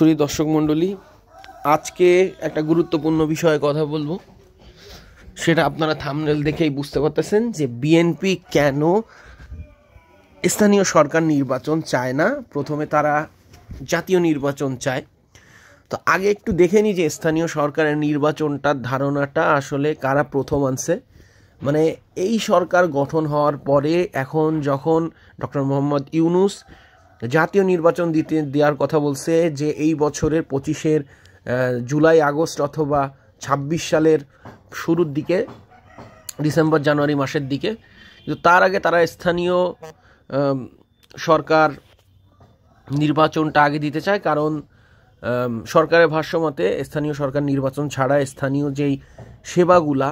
সুধী দর্শক মণ্ডলী, আজকে একটা গুরুত্বপূর্ণ বিষয়ে কথা বলবো। সেটা আপনারা থাম্বনেল দেখেই বুঝতে পারতেছেন যে বিএনপি কেন স্থানীয় সরকার নির্বাচন চায় না। প্রথমে তারা জাতীয় নির্বাচন চায়। তো আগে একটু দেখে নিই যে স্থানীয় সরকারের নির্বাচনটার ধারণাটা আসলে কারা প্রথম আনছে। মানে এই সরকার গঠন হওয়ার পরে এখন যখন ডক্টর মোহাম্মদ ইউনূস জাতীয় নির্বাচন দেওয়ার কথা বলছে যে এই বছরের 25 জুলাই আগস্ট অথবা 26 সালের শুরুর দিকে, ডিসেম্বর জানুয়ারি মাসের দিকে, কিন্তু তার আগে তারা স্থানীয় সরকার নির্বাচনটা আগে দিতে চায়। কারণ সরকারের ভাষ্যমতে স্থানীয় সরকার নির্বাচন ছাড়া স্থানীয় যেই সেবাগুলা,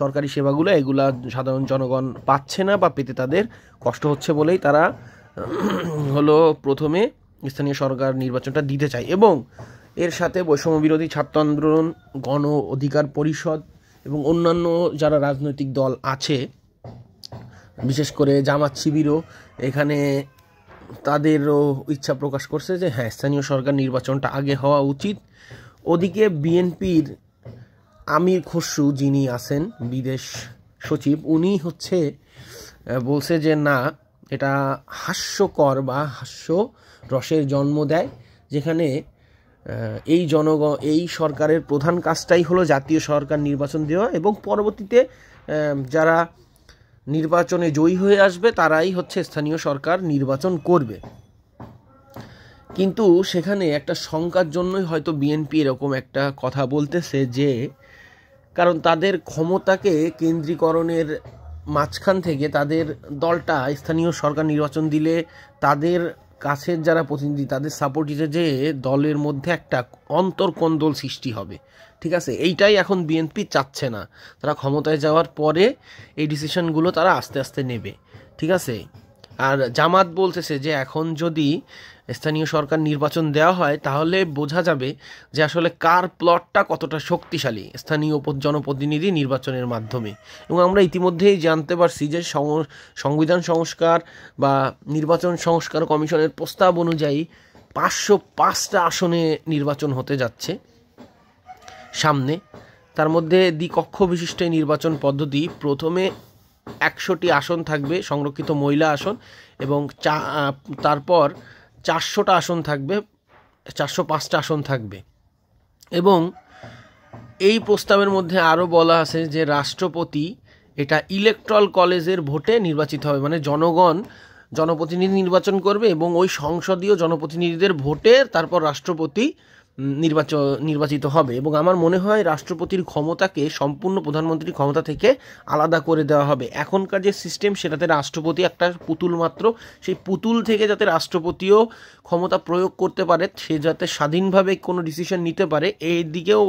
সরকারি সেবাগুলো, এগুলা সাধারণ জনগণ পাচ্ছে না বা পেতে তাদের কষ্ট হচ্ছে বলেই তারা হলো প্রথমে স্থানীয় সরকার নির্বাচনটা দিতে চায়। এবং এর সাথে বৈষম্য বিরোধী ছাত্র আন্দোলন, গণ অধিকার পরিষদ এবং অন্যান্য যারা রাজনৈতিক দল আছে, বিশেষ করে জামাত শিবিরও এখানে তাদেরও ইচ্ছা প্রকাশ করছে যে হ্যাঁ, স্থানীয় সরকার নির্বাচনটা আগে হওয়া উচিত। ওদিকে বিএনপির আমির খসরু যিনি আছেন বিদেশ সচিব, উনি বলছে যে না, এটা হাস্যকর বা হাস্য রসের জন্ম দেয়, যেখানে এই সরকারের প্রধান কাজটাই হলো জাতীয় সরকার নির্বাচন দেওয়া এবং পরবর্তীতে যারা নির্বাচনে জয়ী হয়ে আসবে তারাই স্থানীয় সরকার নির্বাচন করবে। কিন্তু সেখানে একটা শঙ্কার জন্যই হয়তো বিএনপি এরকম একটা কথা বলতেছে, যে কারণ তাদের ক্ষমতাকে কেন্দ্রীকরণের মাঝখান থেকে তাদের দলটা স্থানীয় সরকার নির্বাচন দিলে তাদের কাছের যারা প্রতিনিধি, তাদের সাপোর্ট দিতে, যে দলের মধ্যে একটা অন্তর্কন্দল সৃষ্টি হবে। ঠিক আছে, এইটাই এখন বিএনপি চাচ্ছে না। তারা ক্ষমতায় যাওয়ার পরে এই ডিসিশনগুলো তারা আস্তে আস্তে নেবে। ঠিক আছে, আর জামাত বলতেছে যে এখন যদি স্থানীয় সরকার নির্বাচন দেওয়া হয় তাহলে বোঝা যাবে যে আসলে কার প্লটটা কতটা শক্তিশালী স্থানীয় জনপ্রতিনিধি নির্বাচনের মাধ্যমে। এবং আমরা ইতিমধ্যেই জানতে পারছি যে সংবিধান সংস্কার বা নির্বাচন সংস্কার কমিশনের প্রস্তাব অনুযায়ী 505টা আসনে নির্বাচন হতে যাচ্ছে সামনে। তার মধ্যে দ্বিকক্ষ বিশিষ্ট নির্বাচন পদ্ধতি, প্রথমে 100টি আসন থাকবে সংরক্ষিত মহিলা আসন, এবং তারপর 400টা আসন থাকবে, 405টা আসন থাকবে। এবং এই প্রস্তাবের মধ্যে আরও বলা আছে যে রাষ্ট্রপতি এটা ইলেকট্রাল কলেজের ভোটে নির্বাচিত হবে, মানে জনগণ জনপ্রতিনিধি নির্বাচন করবে এবং ওই সংসদীয় জনপ্রতিনিধিদের ভোটে তারপর রাষ্ট্রপতি নির্বাচিত হবে। এবং আমার মনে হয় রাষ্ট্রপতির ক্ষমতাকে সম্পূর্ণ প্রধানমন্ত্রীর ক্ষমতা থেকে আলাদা করে দেওয়া হবে। এখনকার যে সিস্টেম, সেটাতে রাষ্ট্রপতি একটা পুতুল মাত্র, সেই পুতুল থেকে যাতে রাষ্ট্রপতিও ক্ষমতা প্রয়োগ করতে পারে, সে যাতে স্বাধীনভাবে কোনো ডিসিশন নিতে পারে, এই দিকেও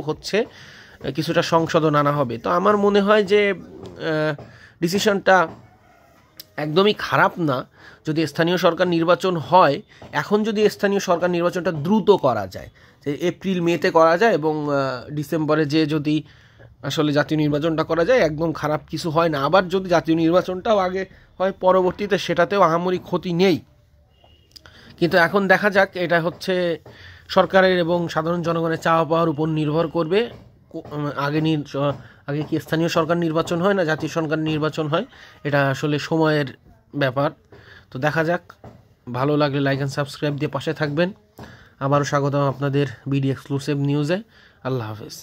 কিছুটা সংশোধন আনা হবে। তো আমার মনে হয় যে ডিসিশনটা একদমই খারাপ না যদি স্থানীয় সরকার নির্বাচন হয়। এখন যদি স্থানীয় সরকার নির্বাচনটা দ্রুত করা যায়, যে এপ্রিল মেতে করা যায় এবং ডিসেম্বরে যে যদি আসলে জাতীয় নির্বাচনটা করা যায়, একদম খারাপ কিছু হয় না। আবার যদি জাতীয় নির্বাচনটাও আগে হয় পরবর্তীতে, সেটাতেও আহামরি ক্ষতি নেই। কিন্তু এখন দেখা যাক, এটা সরকারের এবং সাধারণ জনগণের চাওয়া পাওয়ার উপর নির্ভর করবে। আগে কি স্থানীয় সরকার নির্বাচন হয় না জাতীয় সরকার নির্বাচন হয়, এটা আসলে সময়ের ব্যাপার। তো দেখা যাক। ভালো লাগলে লাইক অ্যান্ড সাবস্ক্রাইব দিয়ে পাশে থাকবেন। আবারও স্বাগতম আপনাদের বিডি এক্সক্লুসিভ নিউজে। আল্লাহ হাফেজ।